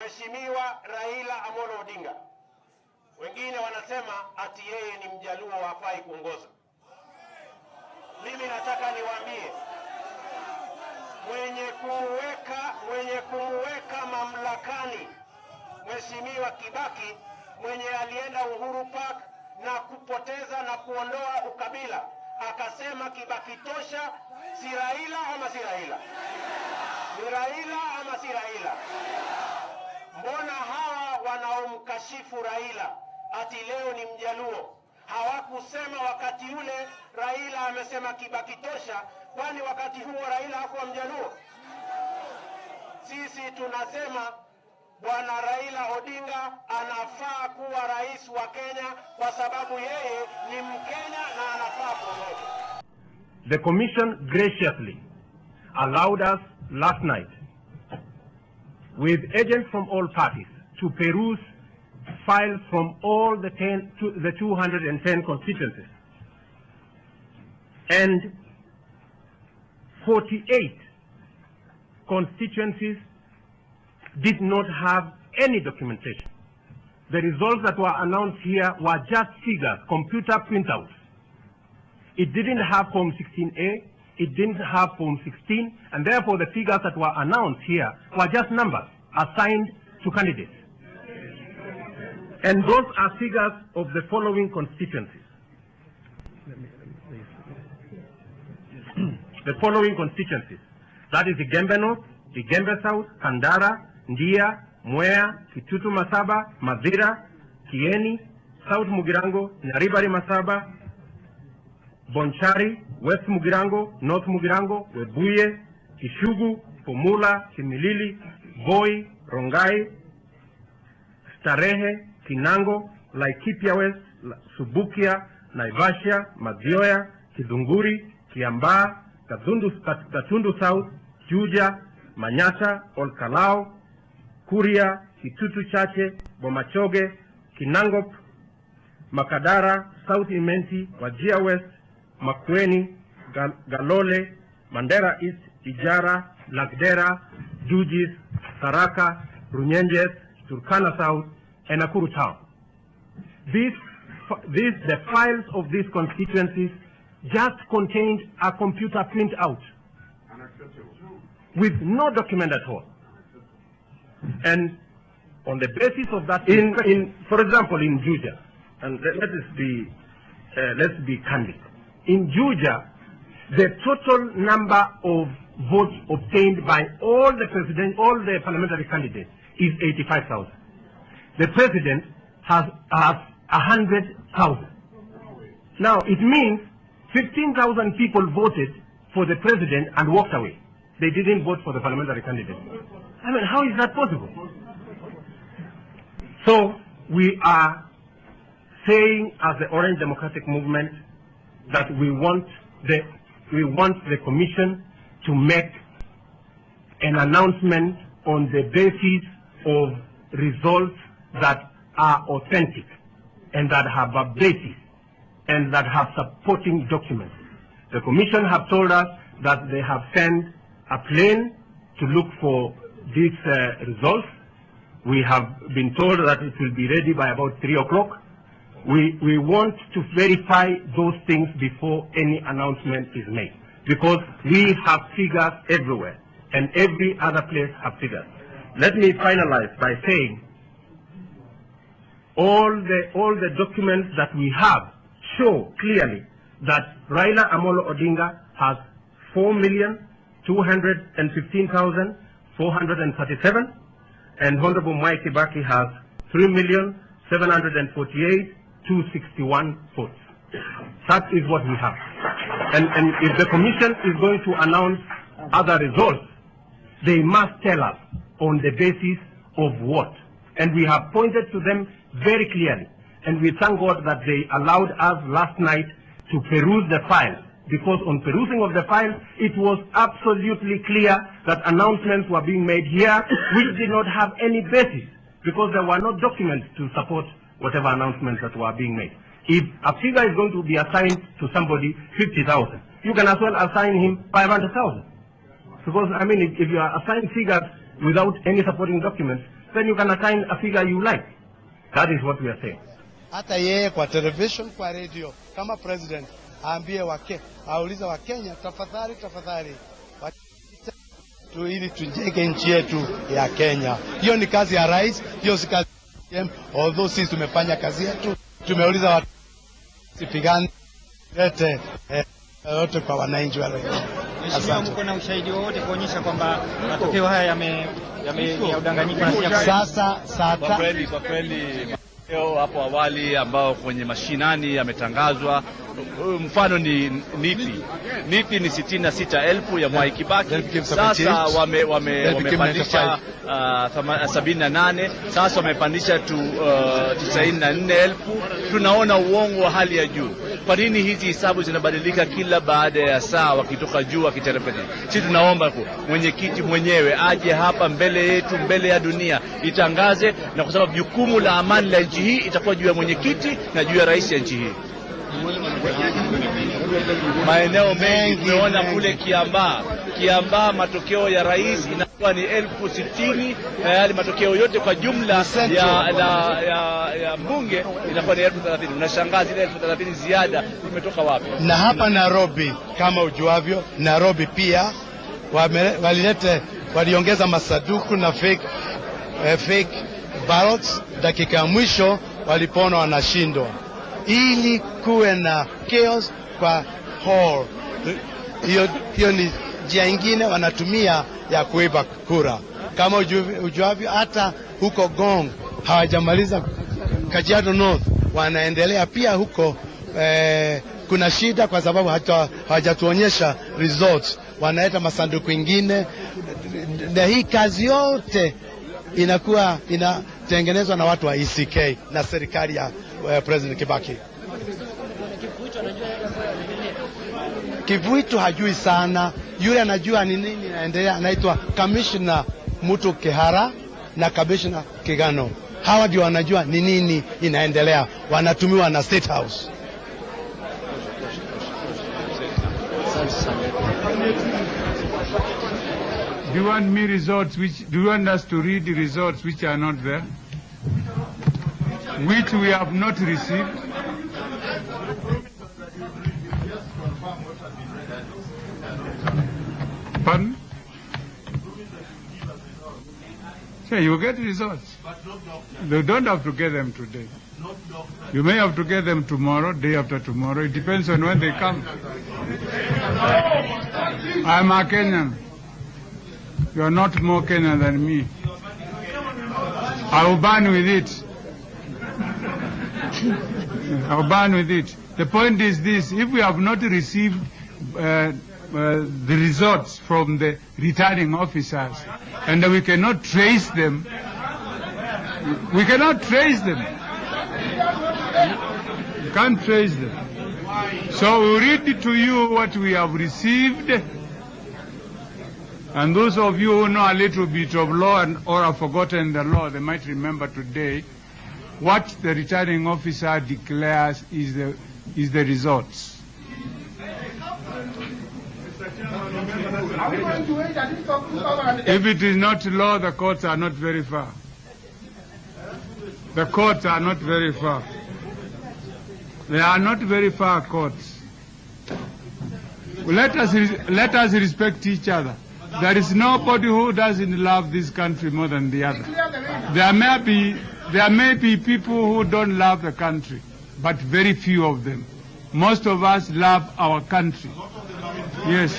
Mheshimiwa Raila Amolo Odinga. Wengine wanasema ati yeye ni Mjaluo hafai kuongoza. Mimi nataka niwaambie, mwenye kumuweka mamlakani Mheshimiwa Kibaki, mwenye alienda Uhuru Park na kupoteza na kuondoa ukabila, akasema Kibaki tosha, si Raila ama si Raila? Ni Raila ama si Raila? Mbona hawa wanaomkashifu Raila ati leo ni Mjaluo hawakusema wakati ule Raila amesema Kibaki tosha? Kwani wakati huo Raila hakuwa Mjaluo? Sisi tunasema Bwana Raila Odinga anafaa kuwa rais wa Kenya kwa sababu yeye ni Mkenya na anafaa kuongoza. The commission graciously allowed us last night, with agents from all parties, to peruse files from all the 210 constituencies, and 48 constituencies did not have any documentation. The results that were announced here were just figures, computer printouts. It didn't have Form 16A, it didn't have Form 16, and therefore the figures that were announced here were just numbers assigned to candidates. And those are figures of the following constituencies. The following constituencies. That is Igembe North, Igembe South, Kandara, Ndia, Mwea, Kitutu Masaba, Madhira, Kieni, South Mugirango, Nyaribari Masaba, Bonchari, West Mugirango, North Mugirango, Webuye, Kishugu, Pomula, Kimilili, Voi, Rongai, Starehe, Kinango, Laikipia West, Subukia, Naivasha, Madhioya, Kidunguri, Kiambaa, Katundu South, Juja, Manyata, Olkalao, Kuria, Kitutu Chache, Bomachoge, Kinangop, Makadara, South Imenti, Wajir West, Makueni, Galole, Mandera East, Ijara, Lagdera, Jujis, Saraka, Runyenjes, Turkana South, and Nakuru Town. The files of these constituencies just contained a computer printout with no document at all. And on the basis of that, for example, in Juja, and let's be candid. In Juja, the total number of votes obtained by all the parliamentary candidates is 85,000. The president has 100,000. Now it means 15,000 people voted for the president and walked away. They didn't vote for the parliamentary candidate. I mean, how is that possible? So we are saying as the Orange Democratic Movement that we want the commission to make an announcement on the basis of results that are authentic and that have a basis and that have supporting documents. The commission have told us that they have sent a plane to look for these results. We have been told that it will be ready by about 3 o'clock. We want to verify those things before any announcement is made, because we have figures everywhere and every other place have figures. Let me finalize by saying all the documents that we have show clearly that Raila Amolo Odinga has 4,215,437 and Honorable Mwai Kibaki has 3,748,261 votes. That is what we have. And if the commission is going to announce other results, they must tell us on the basis of what. And we have pointed to them very clearly. And we thank God that they allowed us last night to peruse the file, because on perusing of the file, it was absolutely clear that announcements were being made here which did not have any basis, because there were no documents to support whatever announcements that were being made. If a figure is going to be assigned to somebody 50,000, you can as well assign him 500,000. Because, I mean, if you are assigning figures without any supporting documents, then you can assign a figure you like. That is what we are saying. Hata yeye kwa television, kwa radio, kama president aambie auliza Wakenya, tafadhali tu ili tujenge nchi yetu ya Kenya. Hiyo ni kazi ya rais, hiyo si kazi ya although sisi tumefanya kazi yetu, tumeuliza watu sipigane yote kwa wananchi wale. Asante. Mko na ushahidi wowote kuonyesha kwamba matokeo haya ya udanganyifu na sasa kwa kweli matokeo hapo awali ambao kwenye mashinani yametangazwa, mfano ni NIPI ni 66,000 ya Mwai Kibaki, sasa wamepandisha 78, sasa wamepandisha tu 94,000. Tunaona uongo wa hali ya juu. Kwa nini hizi hesabu zinabadilika kila baada ya saa wakitoka juu wakiterepeta? Sisi tunaomba mwenyekiti mwenyewe aje hapa mbele yetu, mbele ya dunia, itangaze, na kwa sababu jukumu la amani la nchi hii itakuwa juu ya mwenyekiti na juu ya rais ya nchi hii. Maeneo mengi tumeona kule Kiambaa matokeo ya rais inakuwa ni 60,000 na yale matokeo yote kwa jumla ya mbunge inakuwa ni 30,000. Unashangaza ile 30,000 ziada imetoka wapi? Na hapa Nairobi kama ujuavyo, Nairobi pia waliongeza masaduku na fake ballots dakika ya mwisho walipoona wanashindwa, ili kuwe na chaos kwa hall. Hiyo ni njia ingine wanatumia ya kuiba kura. Kama ujuavyo, hata huko Gong hawajamaliza, Kajiado North wanaendelea pia huko. Kuna shida kwa sababu hata hawajatuonyesha results, wanaeta masanduku ingine, na hii kazi yote inatengenezwa na watu wa ECK na serikali ya President Kibaki. Kivuito hajui sana, yule anajua ni nini inaendelea, anaitwa Commissioner Mutu Kihara na Commissioner Kigano. Hawa ndio wanajua ni nini inaendelea, wanatumiwa na State House. Do you want me results do you want us to read the results which are not there, which we have not received? Pardon? Yeah, you get results. You don't have to get them today. You may have to get them tomorrow, day after tomorrow. It depends on when they come. I'm a Kenyan. You are not more Kenyan than me. I will burn with it. I'll burn with it. The point is this: if we have not received the results from the returning officers, and we cannot trace them, we cannot trace them. You can't trace them. So we read to you what we have received, and those of you who know a little bit of law or have forgotten the law, they might remember today what the returning officer declares is the results. If it is not law, the courts are not very far. The courts are not very far. They are not very far courts. Let us respect each other. There is nobody who doesn't love this country more than the other. There may be people who don't love the country, but very few of them. Most of us love our country. Yes.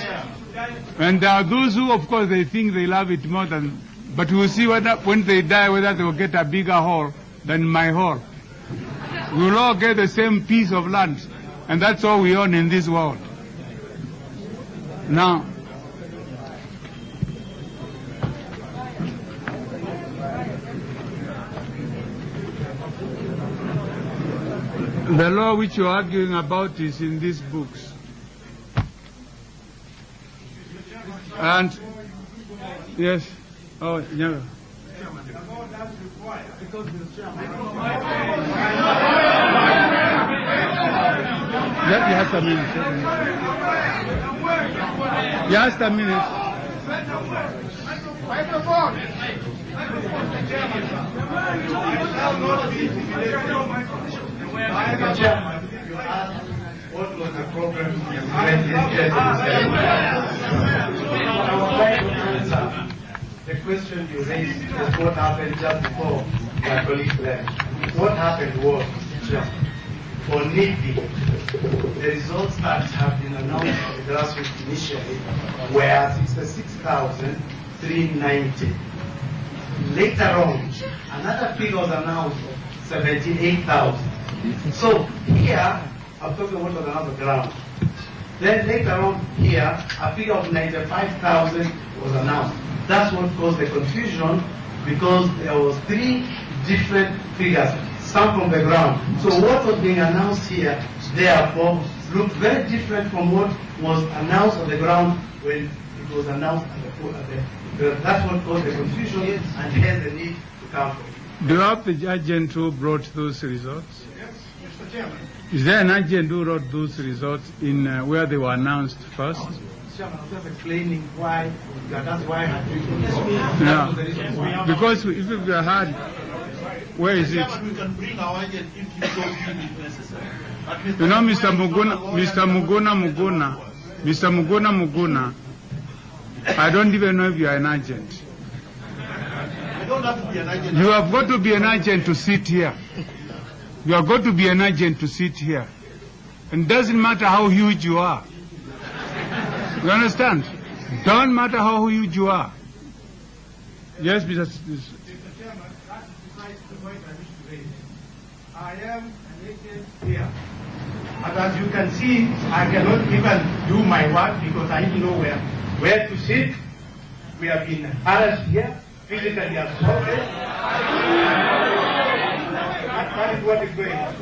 And there are those who, of course, they think they love it more than, but we'll see when they die whether they will get a bigger hall than my hall. We will all get the same piece of land, and that's all we own in this world. Now, the law which you're arguing about is in these books. And, yes, oh, yeah. Just a minute. Just a minute. What was the problem? The question you raised is what happened just before my colleague left. What happened was just for NIPI, the results that have been announced by the grassroots initially were 66,390. Later on, another figure was announced of 78,000. So here, I'm talking about what was announced on the ground. Then later on here, a figure of 95,000 was announced. That's what caused the confusion, because there was 3 different figures, some from the ground. So what was being announced here, therefore, looked very different from what was announced on the ground when it was announced at the that's what caused the confusion, and hence the need to come for it. Do you have the agent who brought those results? Yes, Mr. Chairman. Is there an agent who wrote those results in where they were announced first? Chairman, I'm just explaining why, that's why I agree with this. Yeah. Because if we had, where is it? We can bring our agent if you don't feel it necessary. You know, Mr. Muguna, I don't even know if you are an agent. I don't have to be an agent. You have got to be an agent to sit here. You are going to be an agent to sit here. And it doesn't matter how huge you are. You understand? Don't matter how huge you are. Yes, Mr. Mr. Chairman, that decides the point I wish to raise. I am an agent here. And as you can see, I cannot even do my work because I don't know where to sit. We have been harassed here, physically assaulted. That is what is going on.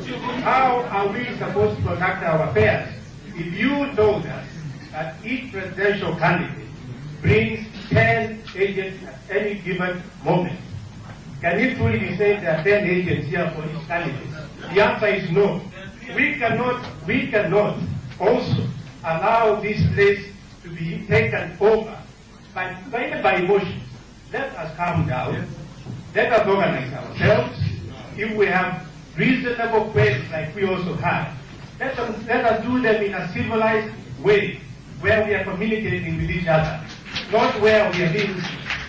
How are we supposed to conduct our affairs if you told us that each presidential candidate brings 10 agents at any given moment? Can it truly be said there are 10 agents here for each candidate? The answer is no. We cannot also allow this place to be taken over by emotions. Let us calm down. Let us organize ourselves. If we have reasonable queries like we also have, let us do them in a civilized way where we are communicating with each other, not where we are being.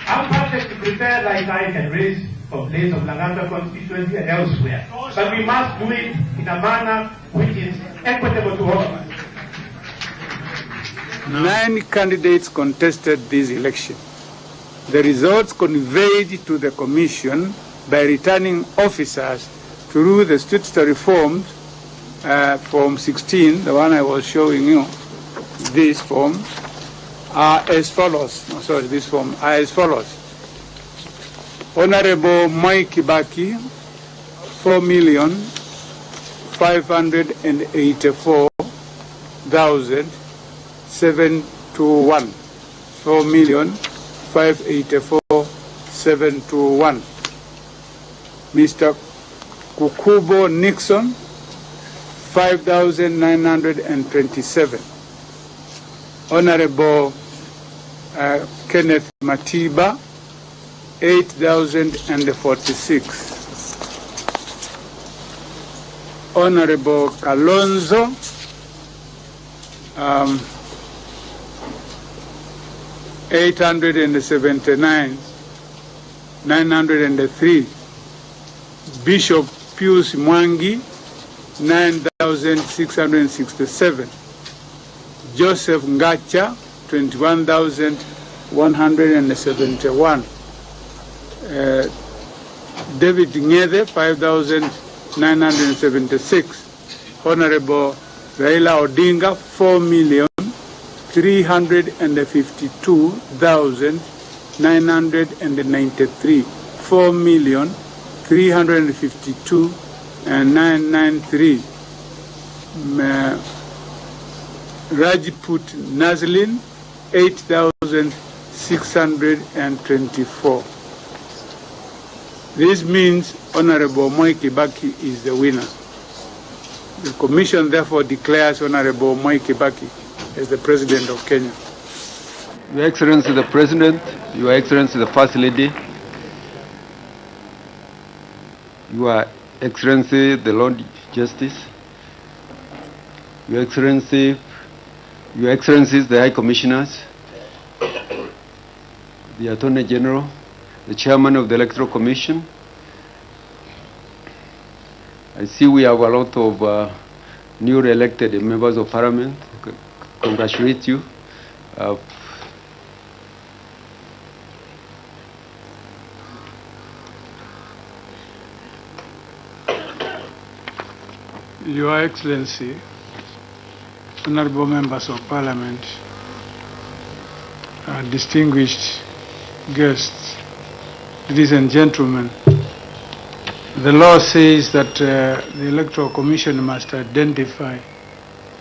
I'm perfectly prepared like I can raise complaints of Langanga constituency and elsewhere. But we must do it in a manner which is equitable to all of us. 9 candidates contested this election. The results conveyed to the Commission by returning officers through the statutory forms, Form 16, the one I was showing you, this form, are as follows. This form are as follows. Honorable Moi Kibaki, 4,584,721. 4,584,721. Mr. Kukubo Nixon, 5,927. Honorable Kenneth Matiba, 8,046. Honorable Kalonzo, 879, 903. Bishop Pius Mwangi, 9,667. Joseph Ngacha, 21,171. David Ngede, 5,976. Honorable Raila Odinga, 4,352,993. 4,352,993. Rajput Nazlin, 8,624. This means Honorable Moi Kibaki is the winner. The Commission therefore declares Honorable Moi Kibaki as the President of Kenya. Your Excellency the President, Your Excellency the First Lady, Your Excellency, the Lord Justice, Your Excellencies, the High Commissioners, the Attorney General, the Chairman of the Electoral Commission. I see we have a lot of newly elected members of Parliament. Congratulate you. Your Excellency, honorable members of Parliament, distinguished guests, ladies and gentlemen, the law says that the Electoral Commission must identify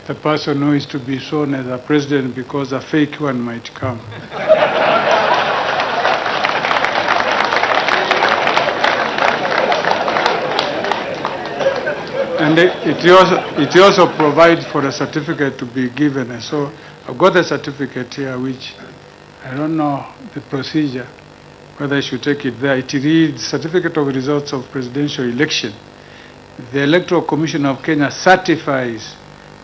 the person who is to be sworn as a president because a fake one might come. And it also provides for a certificate to be given. And so I've got a certificate here which I don't know the procedure, whether I should take it there. It reads Certificate of Results of Presidential Election. The Electoral Commission of Kenya certifies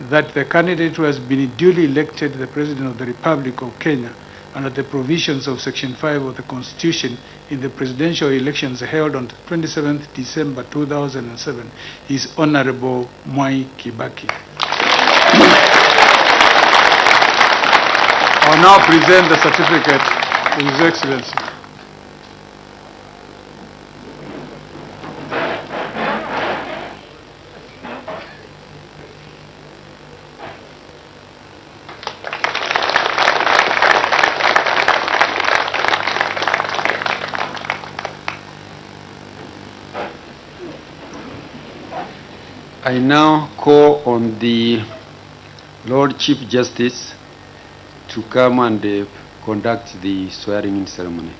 that the candidate who has been duly elected the President of the Republic of Kenya under the provisions of Section 5 of the Constitution in the presidential elections held on 27th December 2007 is Honorable Mwai Kibaki. I'll now present the certificate to His Excellency. I now call on the Lord Chief Justice to come and conduct the swearing-in ceremony.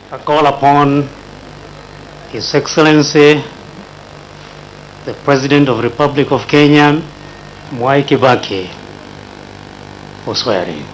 I call upon His Excellency, the President of the Republic of Kenya, Mwai Kibaki, for swearing.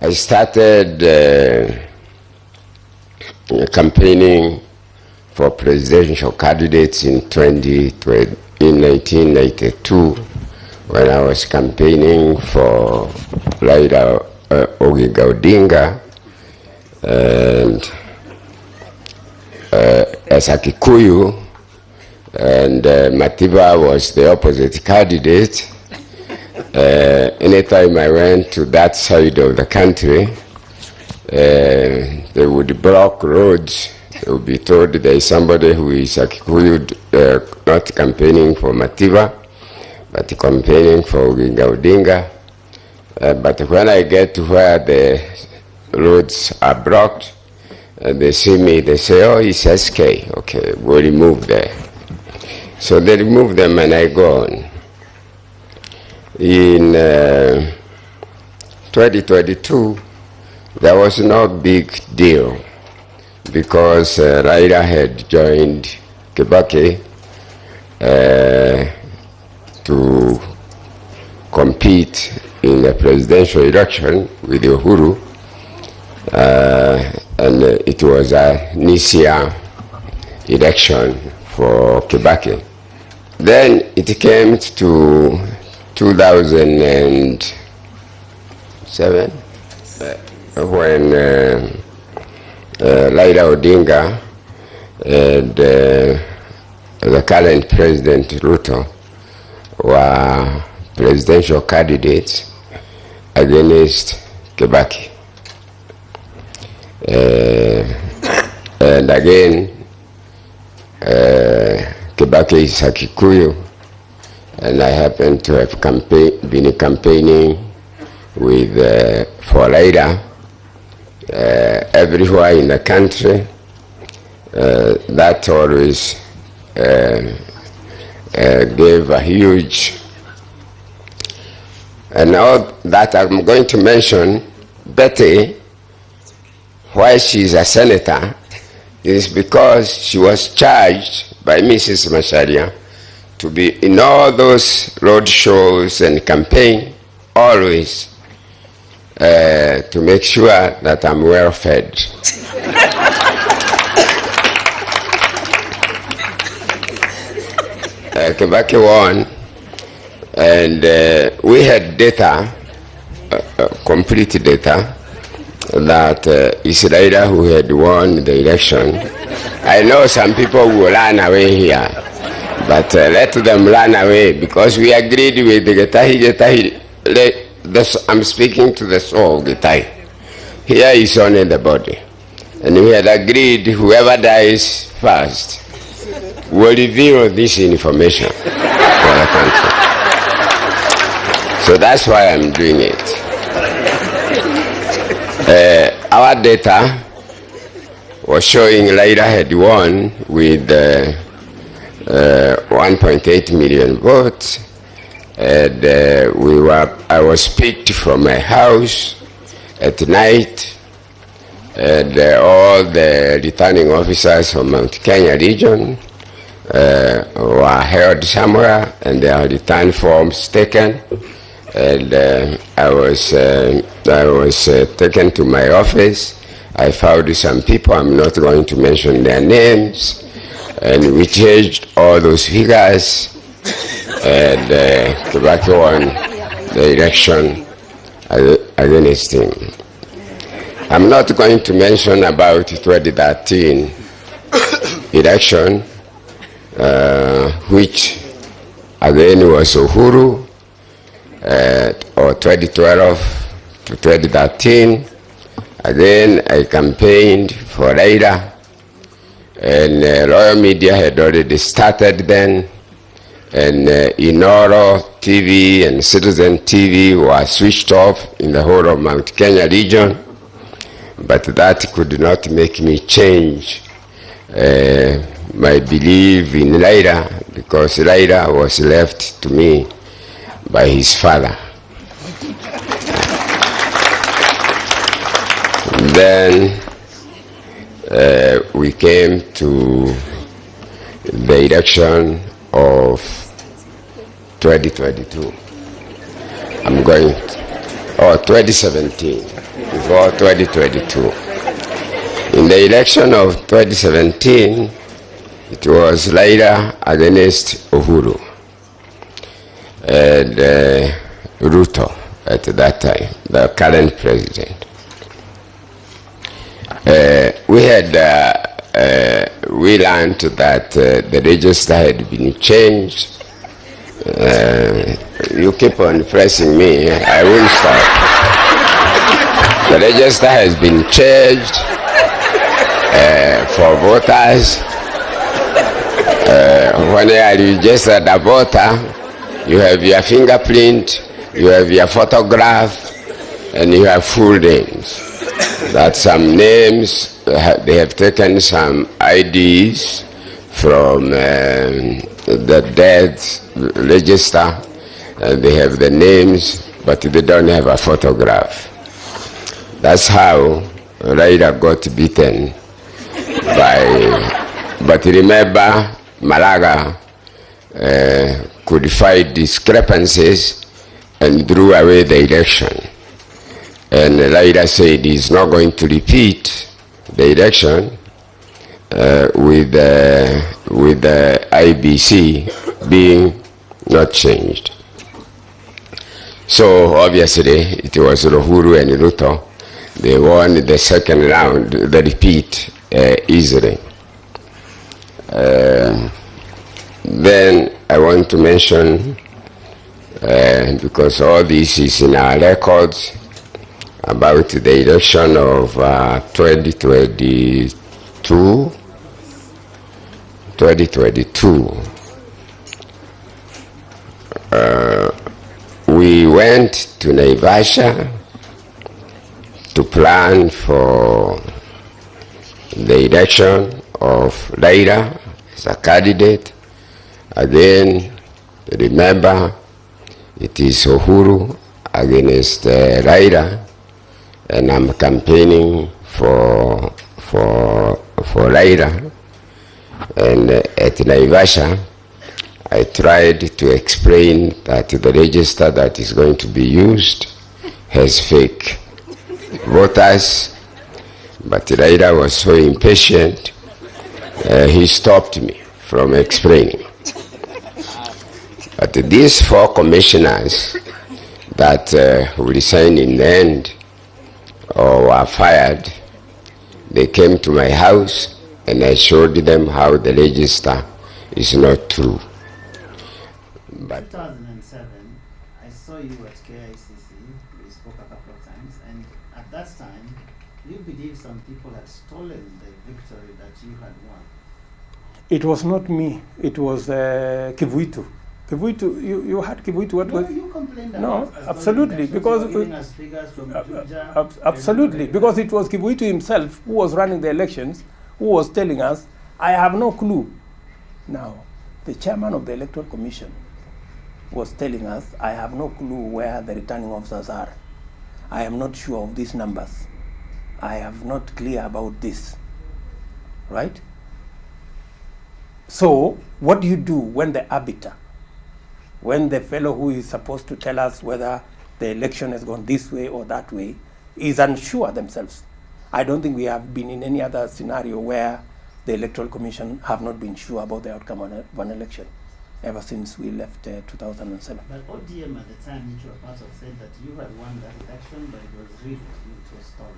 I started campaigning for presidential candidates in 1992 when I was campaigning for Raila Odinga and as a Kikuyu, and Matiba was the opposite candidate. Anytime I went to that side of the country, they would block roads. They would be told there is somebody who is a Kikuyu not campaigning for Matiba, but campaigning for Odinga. But when I get to where the roads are blocked, they see me, they say, oh, it's SK. Okay, we'll remove there. So they remove them and I go on. In 2022, there was no big deal because Raila had joined Kibaki to compete in the presidential election with Uhuru, and it was a Nisia election for Kibaki. Then it came to 2007 when Raila Odinga and the current President Ruto were presidential candidates against Kibaki. And again, Kibaki is a Kikuyu, and I happen to have been campaigning with for Raila everywhere in the country. That always gave a huge, and all that I'm going to mention, Betty, why she's a senator, is because she was charged by Mrs. Macharia to be in all those road shows and campaign, always to make sure that I'm well fed. Kibaki won, and we had data, complete data, that it's Raila who had won the election. I know some people will run away here, but let them run away, because we agreed with the Getahi. I'm speaking to the soul of Getahi. Here is only the body. And we had agreed whoever dies first will reveal this information for the country. So that's why I'm doing it. Our data was showing Raila had won with 1.8 million votes, and I was picked from my house at night, and all the returning officers from Mount Kenya region were held somewhere, and their return forms taken, and I was taken to my office. I found some people, I'm not going to mention their names, and we changed all those figures, and Kibaki won the election against him. I'm not going to mention about 2013 election, which again was Uhuru, or 2012 to 2013. Again, I campaigned for Raila, and Royal Media had already started then, and Inoro TV and Citizen TV were switched off in the whole of Mount Kenya region, but that could not make me change my belief in Raila, because Raila was left to me by his father. Then we came to the election of 2022. 2017, before 2022. In the election of 2017, it was Raila against Uhuru and Ruto at that time, the current president. We learned that the register had been changed. You keep on pressing me, I won't stop. The register has been changed for voters. When you are registered a voter, you have your fingerprint, you have your photograph, and you have full names. That some names, they have taken some IDs from the death register, and they have the names, but they don't have a photograph. That's how Raila got beaten but remember, Malaga codified discrepancies and drew away the election. And Raila said he's not going to repeat the election with the IBC being not changed. So obviously it was Uhuru and Ruto. They won the second round, the repeat, easily. Then I want to mention, because all this is in our records, about the election of 2022. We went to Naivasha to plan for the election of Raila as a candidate. Again, remember, it is Uhuru against Raila, and I'm campaigning for Raila. And at Naivasha, I tried to explain that the register that is going to be used has fake voters, but Raila was so impatient, he stopped me from explaining. But these 4 commissioners that resigned in the end or were fired, they came to my house and I showed them how the register is not true. But 2007, I saw you at KICC, we spoke a couple of times, and at that time, you believe some people had stolen the victory that you had won. It was not me, it was Kivuitu. Kivuitu, you had Kivuitu. What was? You complained No, about absolutely, because giving us figures from Juja, absolutely, because it was Kivuitu himself who was running the elections, who was telling us, I have no clue. Now, the chairman of the Electoral Commission was telling us, I have no clue where the returning officers are. I am not sure of these numbers. I am not clear about this, right? So, what do you do when the arbiter, when the fellow who is supposed to tell us whether the election has gone this way or that way is unsure themselves? I don't think we have been in any other scenario where the Electoral Commission have not been sure about the outcome of an election ever since we left 2007. But ODM at the time, which you were part of, said that you had won that election, but it was rigged, it was stolen.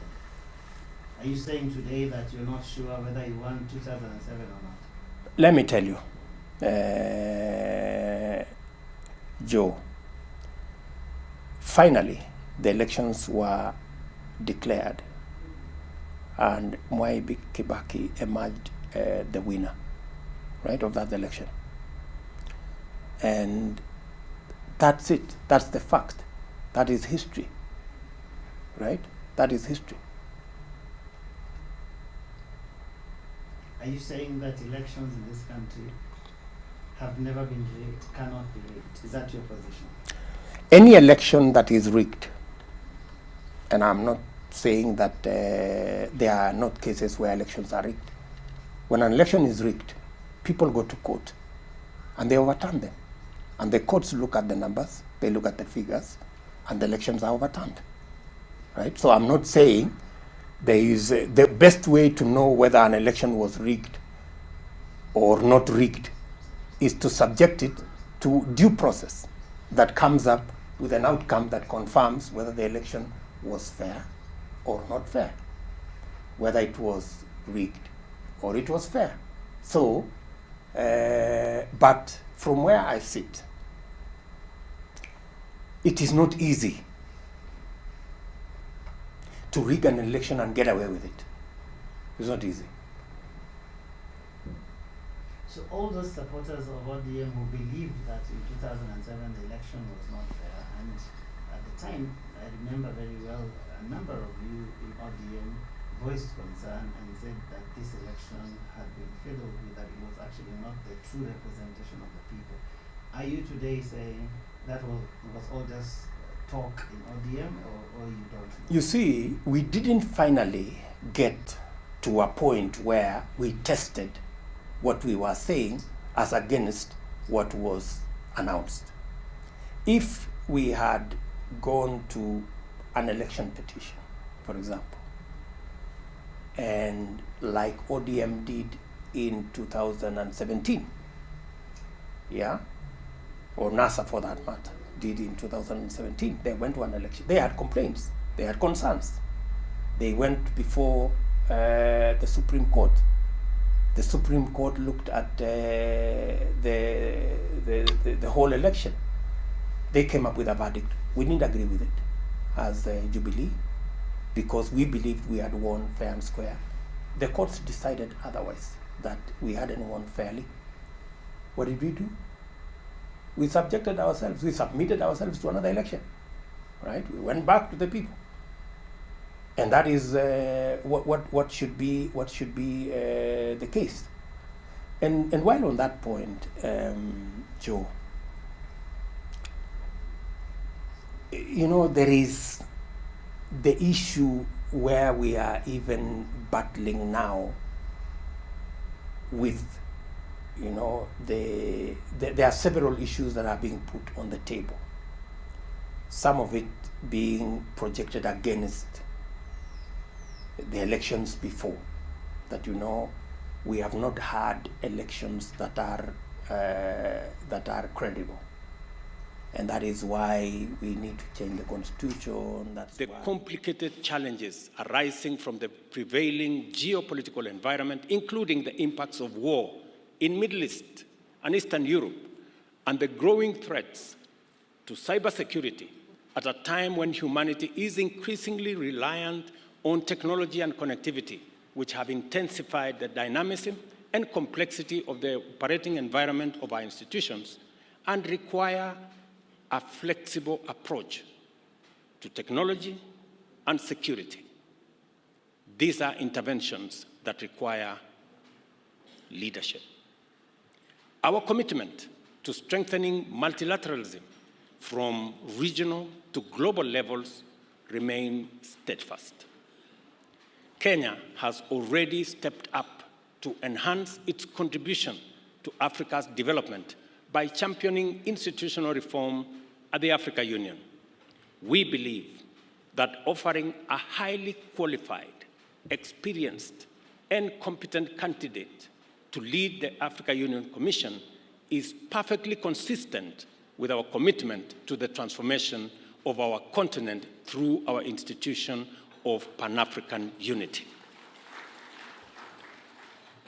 Are you saying today that you're not sure whether you won 2007 or not? Let me tell you, Joe, finally the elections were declared and Mwai Kibaki emerged the winner, right, of that election. And that's it, that's the fact, that is history, right, that is history. Are you saying that elections in this country have never been rigged, cannot be rigged? Is that your position? Any election that is rigged, and I'm not saying that there are not cases where elections are rigged. When an election is rigged, people go to court and they overturn them. And the courts look at the numbers, they look at the figures, and the elections are overturned, right? So I'm not saying there is the best way to know whether an election was rigged or not rigged is to subject it to due process that comes up with an outcome that confirms whether the election was fair or not fair, whether it was rigged or it was fair. So, but from where I sit, it is not easy to rig an election and get away with it. It's not easy. So all those supporters of ODM who believed that in 2007 the election was not fair, and at the time, I remember very well, a number of you in ODM voiced concern and said that this election had been fiddled with, that it was actually not the true representation of the people. Are you today saying that was all just talk in ODM, or you don't know? You see, we didn't finally get to a point where we tested what we were saying as against what was announced. If we had gone to an election petition, for example, and like ODM did in 2017, yeah, or NASA for that matter, did in 2017, they went to an election. They had complaints, they had concerns. They went before the Supreme Court. The Supreme Court looked at the whole election. They came up with a verdict. We didn't agree with it as Jubilee because we believed we had won fair and square. The courts decided otherwise, that we hadn't won fairly. What did we do? We subjected ourselves, we submitted ourselves to another election, right? We went back to the people. And that is what should be the case. And while on that point, Joe, you know, there is the issue where we are even battling now with, you know, there are several issues that are being put on the table. Some of it being projected against the elections before, that, you know, we have not had elections that are credible. And that is why we need to change the constitution. That's the complicated challenges arising from the prevailing geopolitical environment, including the impacts of war in Middle East and Eastern Europe, and the growing threats to cybersecurity at a time when humanity is increasingly reliant on technology and connectivity, which have intensified the dynamism and complexity of the operating environment of our institutions and require a flexible approach to technology and security. These are interventions that require leadership. Our commitment to strengthening multilateralism from regional to global levels remain steadfast. Kenya has already stepped up to enhance its contribution to Africa's development by championing institutional reform at the African Union. We believe that offering a highly qualified, experienced, and competent candidate to lead the African Union Commission is perfectly consistent with our commitment to the transformation of our continent through our institution of Pan-African unity.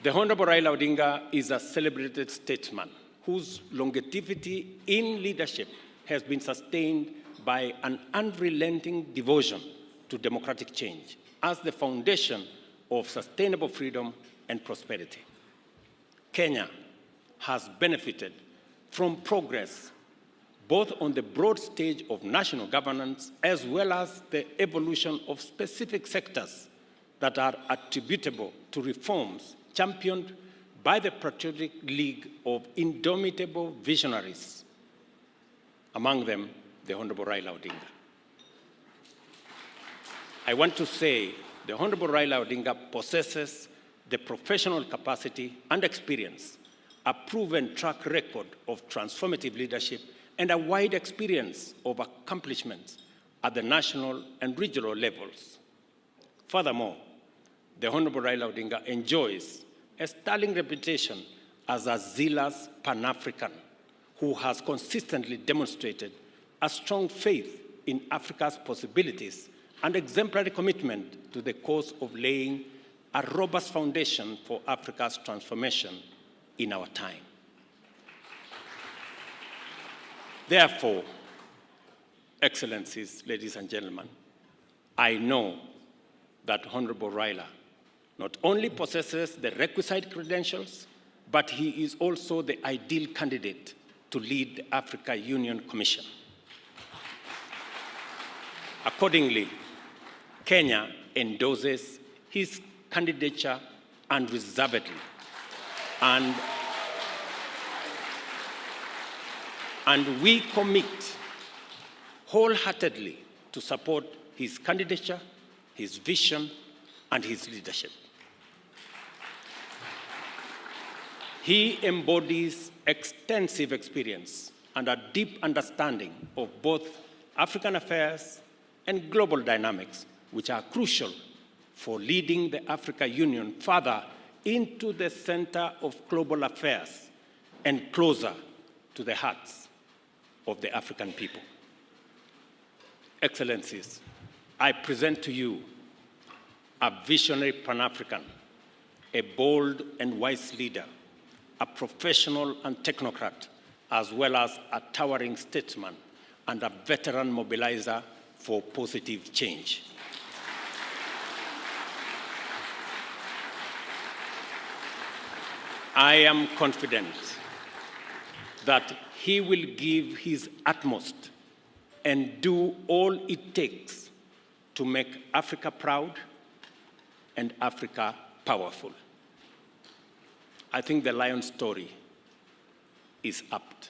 The Honorable Raila Odinga is a celebrated statesman whose longevity in leadership has been sustained by an unrelenting devotion to democratic change as the foundation of sustainable freedom and prosperity. Kenya has benefited from progress both on the broad stage of national governance as well as the evolution of specific sectors that are attributable to reforms championed by the Patriotic League of indomitable visionaries, among them the Honorable Raila Odinga. I want to say the Honorable Raila Odinga possesses the professional capacity and experience, a proven track record of transformative leadership, and a wide experience of accomplishments at the national and regional levels. Furthermore, the Honorable Raila Odinga enjoys a sterling reputation as a zealous Pan-African who has consistently demonstrated a strong faith in Africa's possibilities and exemplary commitment to the cause of laying a robust foundation for Africa's transformation in our time. Therefore, Excellencies, ladies and gentlemen, I know that Honorable Raila not only possesses the requisite credentials, but he is also the ideal candidate to lead the Africa Union Commission. Accordingly, Kenya endorses his candidature unreservedly, and we commit wholeheartedly to support his candidature, his vision, and his leadership. He embodies extensive experience and a deep understanding of both African affairs and global dynamics, which are crucial for leading the African Union further into the center of global affairs and closer to the hearts of the African people. Excellencies, I present to you a visionary Pan-African, a bold and wise leader, a professional and technocrat, as well as a towering statesman and a veteran mobilizer for positive change. I am confident that he will give his utmost and do all it takes to make Africa proud and Africa powerful. I think the lion story is apt.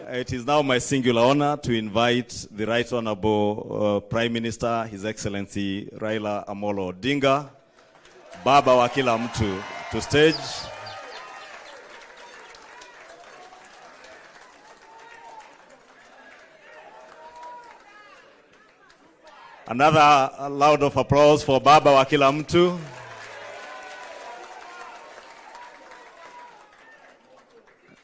It is now my singular honor to invite the Right Honorable Prime Minister, His Excellency Raila Amolo Odinga, Baba wa kila mtu, to stage. Another round of applause for Baba wa kila mtu.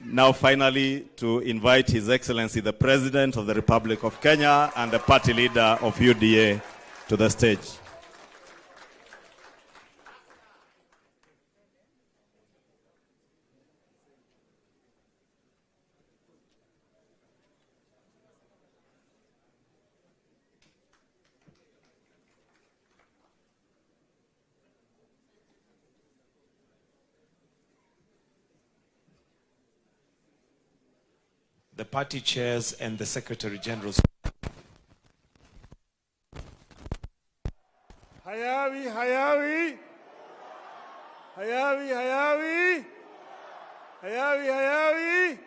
Now finally to invite His Excellency the President of the Republic of Kenya and the party leader of UDA to the stage. The party chairs and the Secretary Generals. Hayawi, hayawi. Hayawi, hayawi. Hayawi, hayawi.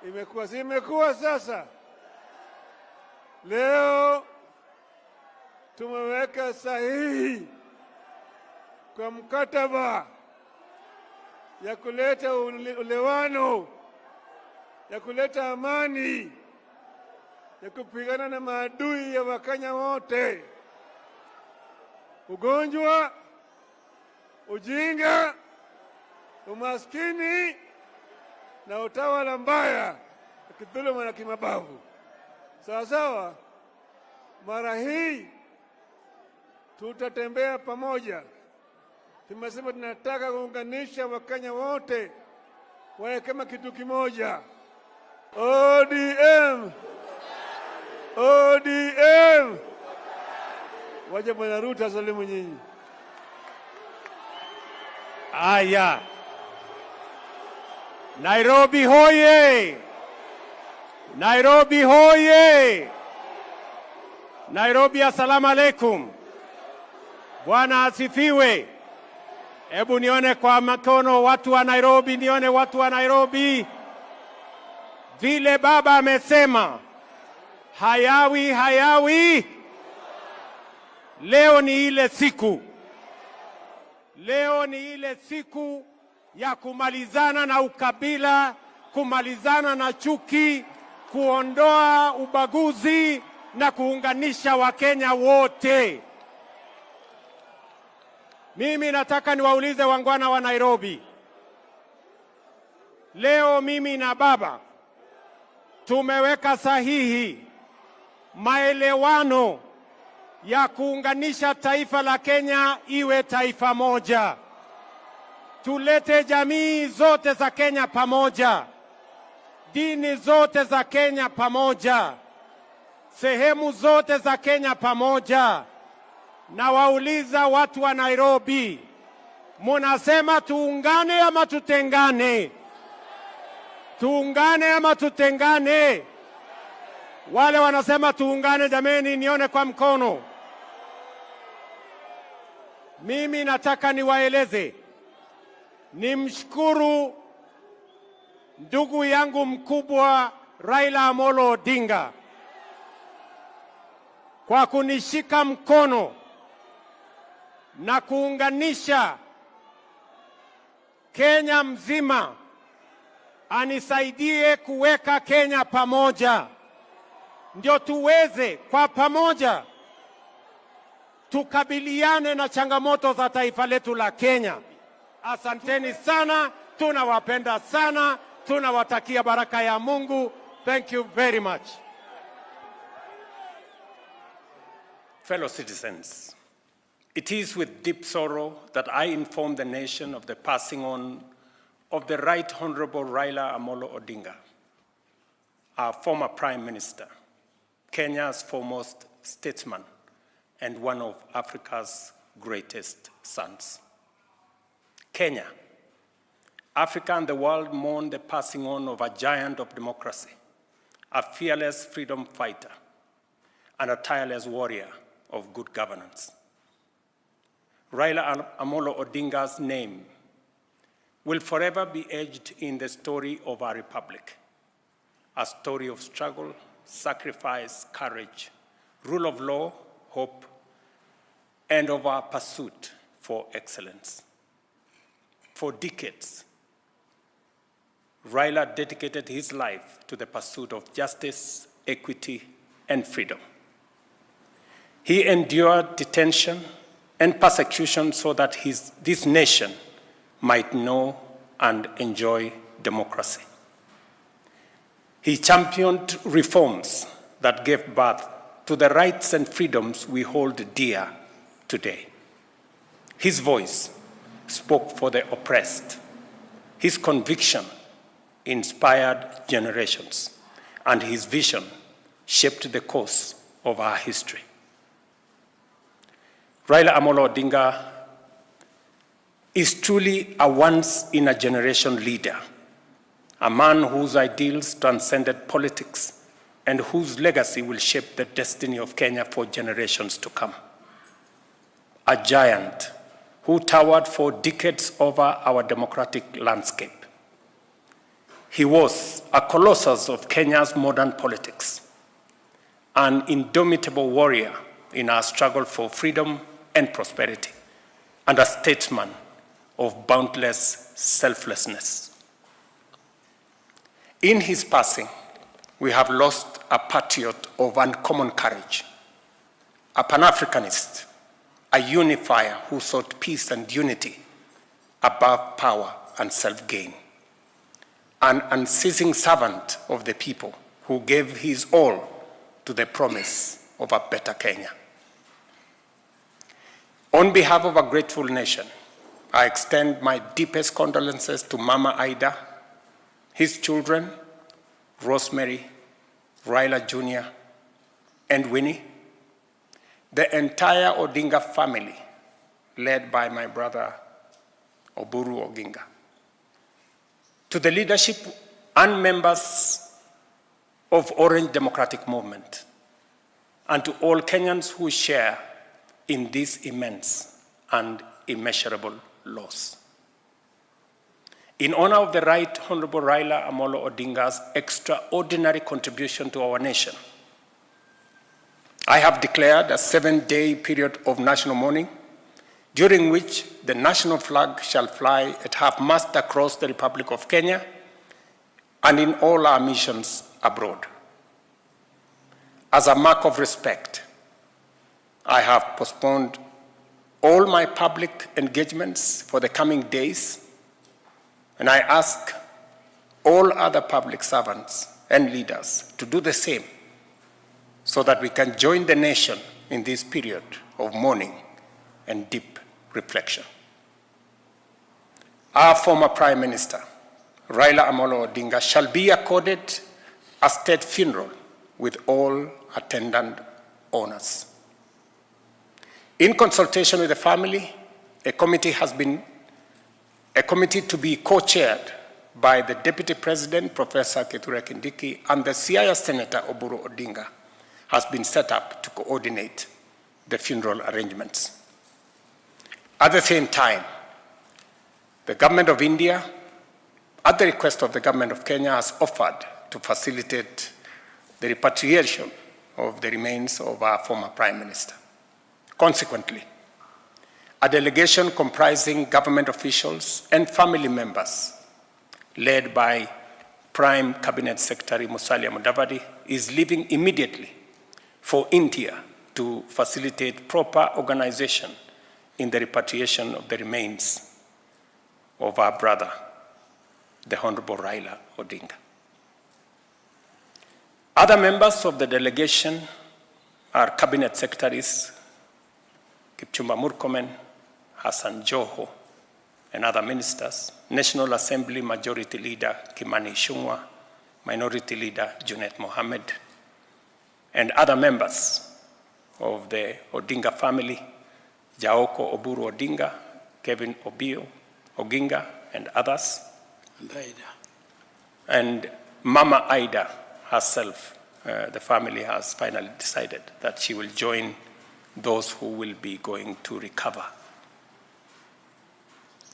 Imekuwa sasa. Leo tumeweka sahihi kwa mkataba ya kuleta ulewano, ya kuleta amani, ya kupigana na maadui ya Wakenya wote. Ugonjwa, ujinga, umaskini na utawala mbaya, kidhuluma na kimabavu. Sawa sawa, mara hii tutatembea pamoja. Tumesema tunataka kuunganisha Wakenya wote wawe kama kitu kimoja. ODM! ODM! Waje Bwana Ruto asalimu nyinyi. Aya. Nairobi hoye! Nairobi hoye! Nairobi, assalamu alaikum. Bwana asifiwe. Hebu nione kwa mkono watu wa Nairobi, nione watu wa Nairobi. Vile baba amesema, hayawi hayawi. Leo ni ile siku. Leo ni ile siku ya kumalizana na ukabila, kumalizana na chuki, kuondoa ubaguzi na kuunganisha Wakenya wote. Mimi nataka niwaulize wangwana wa Nairobi. Leo mimi na baba tumeweka sahihi maelewano ya kuunganisha taifa la Kenya iwe taifa moja. Tulete jamii zote za Kenya pamoja. Dini zote za Kenya pamoja. Sehemu zote za Kenya pamoja. Na wauliza watu wa Nairobi, munasema tuungane ama tutengane? Tuungane ama tutengane? Wale wanasema tuungane, jameni, nione kwa mkono. Mimi nataka niwaeleze, nimshukuru ndugu yangu mkubwa Raila Amolo Odinga kwa kunishika mkono na kuunganisha Kenya mzima, anisaidie kuweka Kenya pamoja, ndio tuweze kwa pamoja tukabiliane na changamoto za taifa letu la Kenya. Asanteni sana, tunawapenda sana, tunawatakia baraka ya Mungu. Thank you very much. Fellow citizens, It is with deep sorrow that I inform the nation of the passing on of the Right Honorable Raila Amolo Odinga, our former Prime Minister, Kenya's foremost statesman, and one of Africa's greatest sons. Kenya, Africa and the world mourn the passing on of a giant of democracy, a fearless freedom fighter, and a tireless warrior of good governance. Raila Amolo Odinga's name will forever be etched in the story of our republic, a story of struggle, sacrifice, courage, rule of law, hope, and of our pursuit for excellence. For decades, Raila dedicated his life to the pursuit of justice, equity, and freedom. He endured detention and persecution so that this nation might know and enjoy democracy. He championed reforms that gave birth to the rights and freedoms we hold dear today. His voice spoke for the oppressed. His conviction inspired generations, and his vision shaped the course of our history. Raila Amolo Odinga is truly a once-in-a-generation leader, a man whose ideals transcended politics and whose legacy will shape the destiny of Kenya for generations to come. A giant who towered for decades over our democratic landscape. He was a colossus of Kenya's modern politics, an indomitable warrior in our struggle for freedom and prosperity, and a statesman of boundless selflessness. In his passing, we have lost a patriot of uncommon courage, a Pan-Africanist, a unifier who sought peace and unity above power and self-gain, an unceasing servant of the people who gave his all to the promise of a better Kenya. On behalf of a grateful nation, I extend my deepest condolences to Mama Ida, his children, Rosemary, Raila Jr., and Winnie, the entire Odinga family, led by my brother Oburu Oginga, to the leadership and members of Orange Democratic Movement, and to all Kenyans who share in this immense and immeasurable loss. In honor of the Right Honorable Raila Amolo Odinga's extraordinary contribution to our nation, I have declared a 7-day period of national mourning, during which the national flag shall fly at half-mast across the Republic of Kenya and in all our missions abroad. As a mark of respect, I have postponed all my public engagements for the coming days, and I ask all other public servants and leaders to do the same so that we can join the nation in this period of mourning and deep reflection. Our former Prime Minister, Raila Amolo Odinga, shall be accorded a state funeral with all attendant honors. In consultation with the family, a committee to be co-chaired by the Deputy President, Professor Kithure Kindiki, and the Siaya Senator, Oburu Odinga, has been set up to coordinate the funeral arrangements. At the same time, the Government of India, at the request of the Government of Kenya, has offered to facilitate the repatriation of the remains of our former Prime Minister. Consequently, a delegation comprising government officials and family members, led by Prime Cabinet Secretary Musalia Mudavadi, is leaving immediately for India to facilitate proper organization in the repatriation of the remains of our brother, the Honorable Raila Odinga. Other members of the delegation are cabinet secretaries Kipchumba Murkomen, Hassan Joho, and other ministers, National Assembly Majority Leader Kimani Ichung'wah, Minority Leader Junet Mohammed, and other members of the Odinga family, Jaoko Oburu Odinga, Kevin Obio Oginga, and others. And Mama Ida herself, the family has finally decided that she will join those who will be going to recover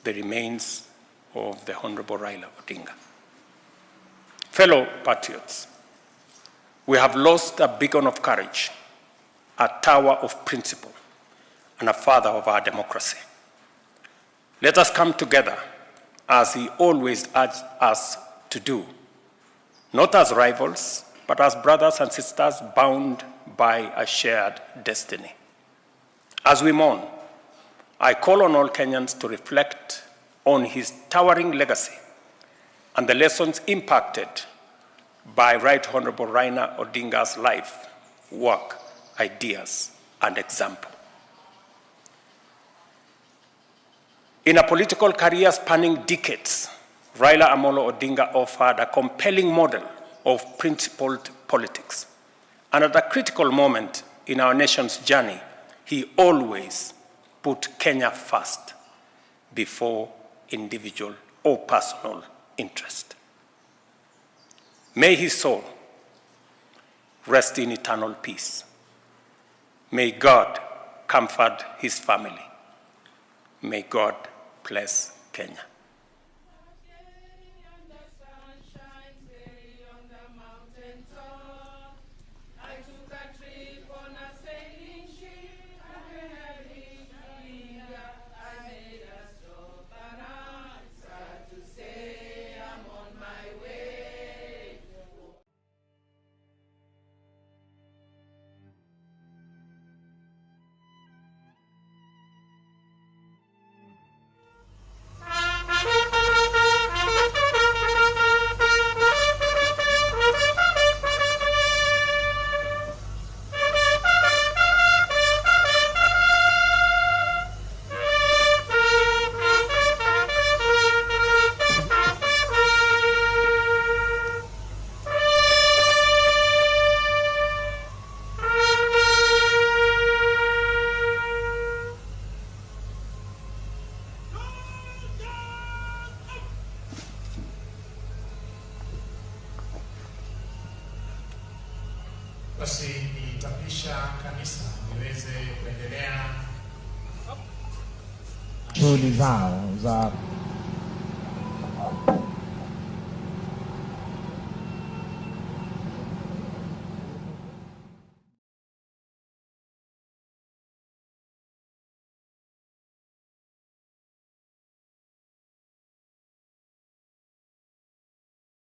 the remains of the Honorable Raila Odinga. Fellow patriots, we have lost a beacon of courage, a tower of principle, and a father of our democracy. Let us come together as he always urged us to do, not as rivals, but as brothers and sisters bound by a shared destiny. As we mourn, I call on all Kenyans to reflect on his towering legacy and the lessons impacted by Right Honorable Raila Odinga's life, work, ideas, and example. In a political career spanning decades, Raila Amolo Odinga offered a compelling model of principled politics. And at a critical moment in our nation's journey, he always put Kenya first before individual or personal interest. May his soul rest in eternal peace. May God comfort his family. May God bless Kenya. Basi nitapisha kanisa niweze kuendelea shughuli zao za